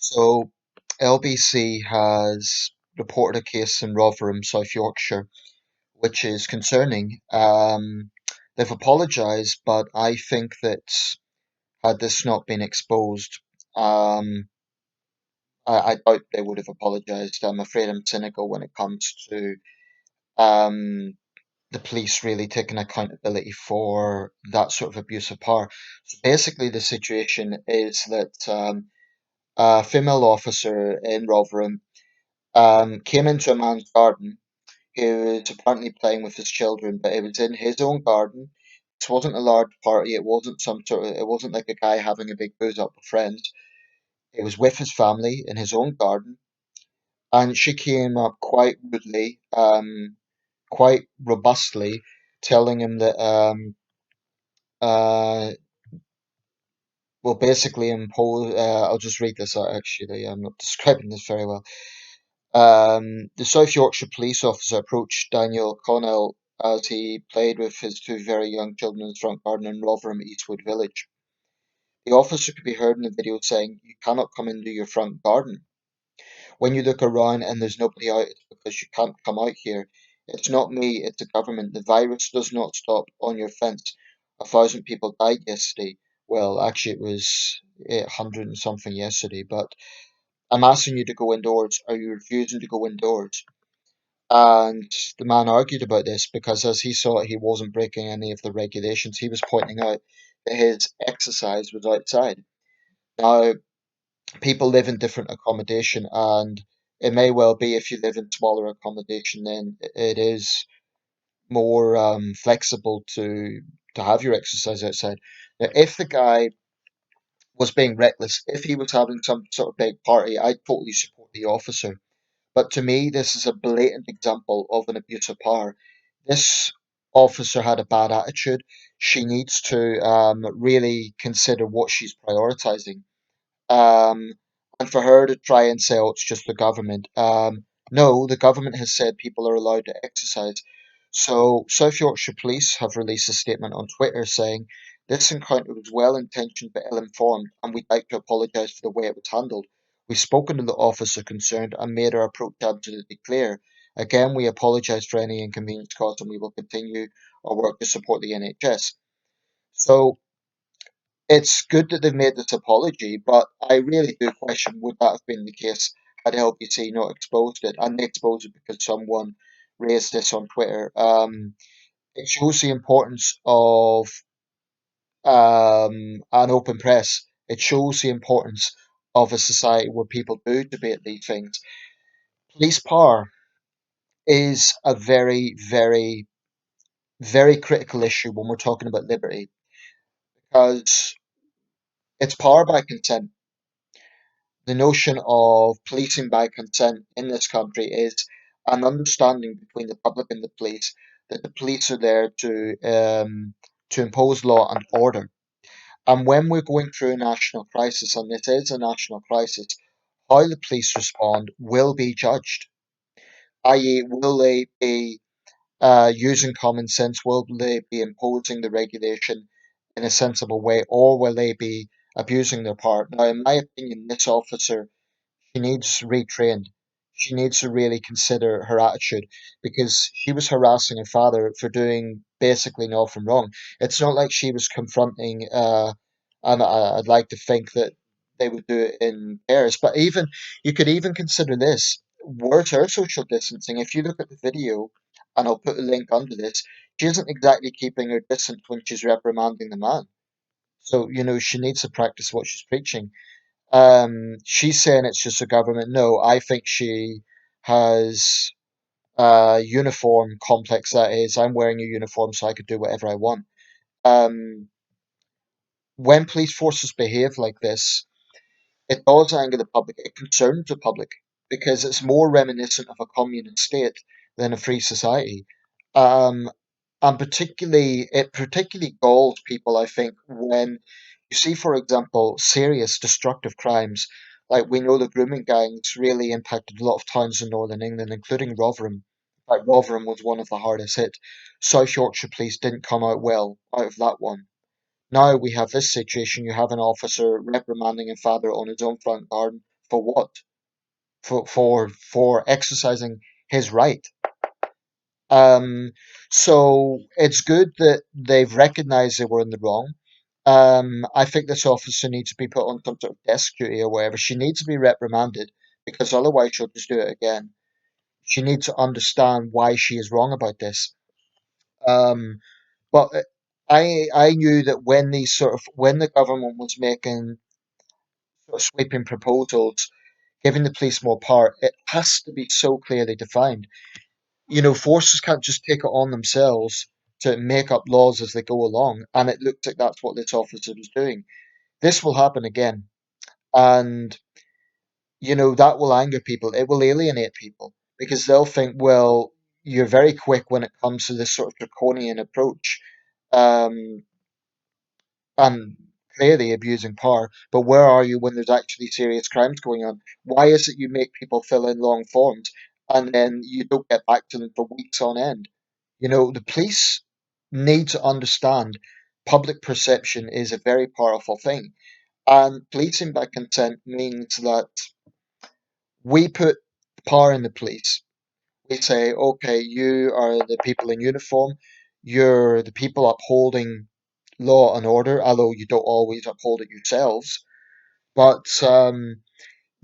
So, LBC has reported a case in Rotherham, South Yorkshire, which is concerning. They've apologised, but I think that had this not been exposed, um, I doubt they would have apologised. I'm afraid I'm cynical when it comes to um, the police really taking accountability for that sort of abuse of power. So basically, the situation is that a female officer in Rotherham came into a man's garden who was apparently playing with his children, but it was in his own garden. This wasn't a large party. It wasn't it wasn't like a guy having a big booze up with friends. It was with his family in his own garden. And she came up quite rudely, quite robustly, telling him that, uh, well, basically impose, I'll just read this out actually. I'm not describing this very well. The South Yorkshire Police officer approached Daniel Connell as he played with his two very young children in his front garden in Rotherham, Eastwood Village. The officer could be heard in the video saying, "You cannot come into your front garden. When you look around and there's nobody out, it's because you can't come out here. It's not me, it's the government. The virus does not stop on your fence. 1,000 people died yesterday." Well, actually, it was 800 and something yesterday, but I'm asking you to go indoors. Are you refusing to go indoors? And the man argued about this because, as he saw it, he wasn't breaking any of the regulations. He was pointing out that his exercise was outside. Now, people live in different accommodation, and it may well be if you live in smaller accommodation, then it is more flexible to have your exercise outside. Now, if the guy was being reckless, if he was having some sort of big party, I totally support the officer. But to me, this is a blatant example of an abuse of power. This officer had a bad attitude. She needs to really consider what she's prioritizing. Um, and for her to try and say, oh, it's just the government. No, the government has said people are allowed to exercise. So, South Yorkshire Police have released a statement on Twitter saying, "This encounter was well intentioned but ill informed, and we'd like to apologise for the way it was handled. We've spoken to the officer concerned and made our approach absolutely clear. Again, we apologise for any inconvenience caused, and we will continue our work to support the NHS." So, it's good that they've made this apology, but I really do question would that have been the case had LBC not exposed it, and they exposed it because someone raised this on Twitter. It shows the importance of an open press. It shows the importance of a society where people do debate these things. Police power is a very, very, very critical issue when we're talking about liberty because it's power by consent. The notion of policing by consent in this country is an understanding between the public and the police that the police are there to impose law and order. And when we're going through a national crisis, and this is a national crisis, how the police respond will be judged. I.e., will they be using common sense? Will they be imposing the regulation in a sensible way, or will they be abusing their power? Now, in my opinion, this officer, she needs retrained. She needs to really consider her attitude because she was harassing her father for doing basically nothing wrong. It's not like she was confronting, and I'd like to think that they would do it in pairs. But even you could even consider this. Where's her social distancing? If you look at the video, and I'll put a link under this, she isn't exactly keeping her distance when she's reprimanding the man. So, she needs to practice what she's preaching. She's saying it's just a government. No, I think she has a uniform complex. That is, I'm wearing a uniform, so I could do whatever I want. Um, when police forces behave like this, it does anger the public. It concerns the public because it's more reminiscent of a communist state than a free society. Um, and it particularly galls people, I think, when you see, for example, serious destructive crimes. Like we know the grooming gangs really impacted a lot of towns in Northern England, including Rotherham. Like Rotherham was one of the hardest hit. South Yorkshire Police didn't come out well out of that one. Now we have this situation. You have an officer reprimanding a father on his own front garden For what? For exercising his right. Um, so it's good that they've recognized they were in the wrong. I think this officer needs to be put on some sort of desk duty or whatever. She needs to be reprimanded because otherwise she'll just do it again. She needs to understand why she is wrong about this. Um, but I knew that when the government was making sort of sweeping proposals, giving the police more power, it has to be so clearly defined. Forces can't just take it on themselves to make up laws as they go along, and it looks like that's what this officer was doing. This will happen again, and that will anger people. It will alienate people because they'll think, well, you're very quick when it comes to this sort of draconian approach, um, and clearly abusing power. But where are you when there's actually serious crimes going on? Why is it you make people fill in long forms and then you don't get back to them for weeks on end? The police need to understand public perception is a very powerful thing. And policing by consent means that we put power in the police. We say, okay, you are the people in uniform, you're the people upholding law and order, although you don't always uphold it yourselves. But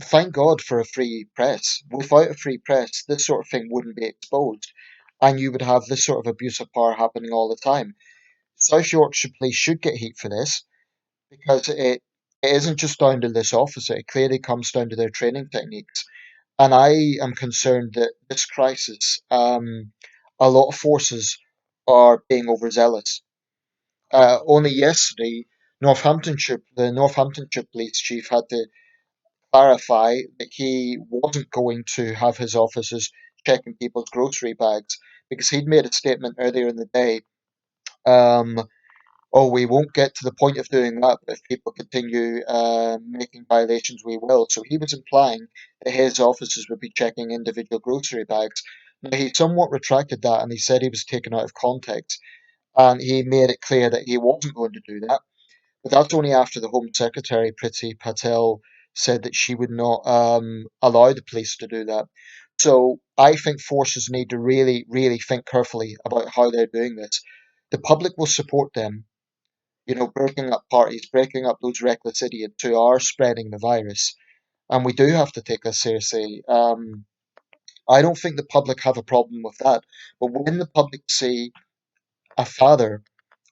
thank God for a free press. Without a free press, this sort of thing wouldn't be exposed. And you would have this sort of abuse of power happening all the time. South Yorkshire Police should get heat for this because it isn't just down to this officer, it clearly comes down to their training techniques. And I am concerned that this crisis, a lot of forces are being overzealous. Only yesterday, the Northamptonshire police chief had to clarify that he wasn't going to have his officers checking people's grocery bags because he'd made a statement earlier in the day. Um, oh, we won't get to the point of doing that, but if people continue making violations, we will. So he was implying that his officers would be checking individual grocery bags. Now, he somewhat retracted that and he said he was taken out of context. And he made it clear that he wasn't going to do that. But that's only after the Home Secretary, Priti Patel, said that she would not allow the police to do that. So I think forces need to really, really think carefully about how they're doing this. The public will support them, breaking up parties, breaking up those reckless idiots who are spreading the virus. And we do have to take this seriously. I don't think the public have a problem with that. But when the public see a father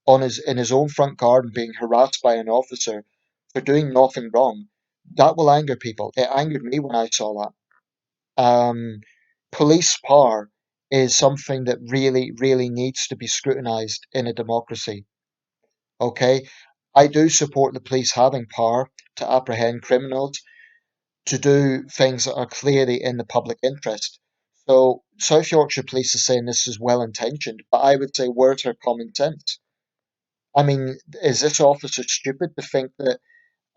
in his own front garden being harassed by an officer for doing nothing wrong, that will anger people. It angered me when I saw that. Police power is something that really, really needs to be scrutinized in a democracy. Okay, I do support the police having power to apprehend criminals, to do things that are clearly in the public interest. So South Yorkshire Police is saying this is well intentioned, but I would say where's her common sense? I mean, is this officer stupid to think that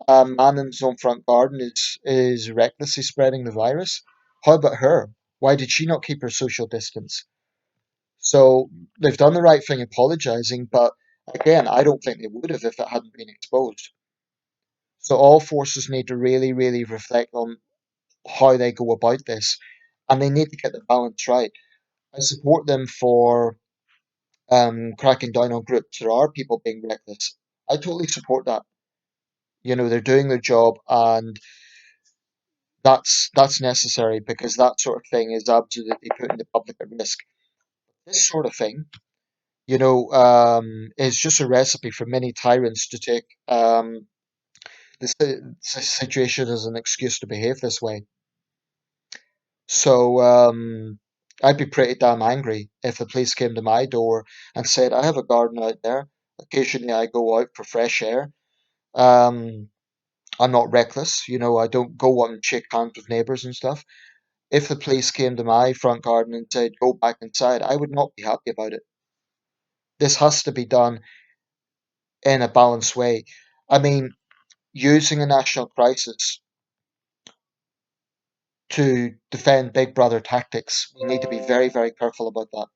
a man in his own front garden is recklessly spreading the virus? How about her? Why did she not keep her social distance? So they've done the right thing apologising, but again, I don't think they would have if it hadn't been exposed. So all forces need to really, really reflect on how they go about this, and they need to get the balance right. I support them for cracking down on groups. There are people being reckless. I totally support that. They're doing their job, and that's necessary because that sort of thing is absolutely putting the public at risk. This sort of thing, is just a recipe for many tyrants to take situation as an excuse to behave this way. So I'd be pretty damn angry if the police came to my door and said, "I have a garden out there. Occasionally, I go out for fresh air. Um, I'm not reckless. I don't go out and shake hands with neighbours and stuff." If the police came to my front garden and said, "Go back inside," I would not be happy about it. This has to be done in a balanced way. I mean, using a national crisis to defend Big Brother tactics, we need to be very, very careful about that.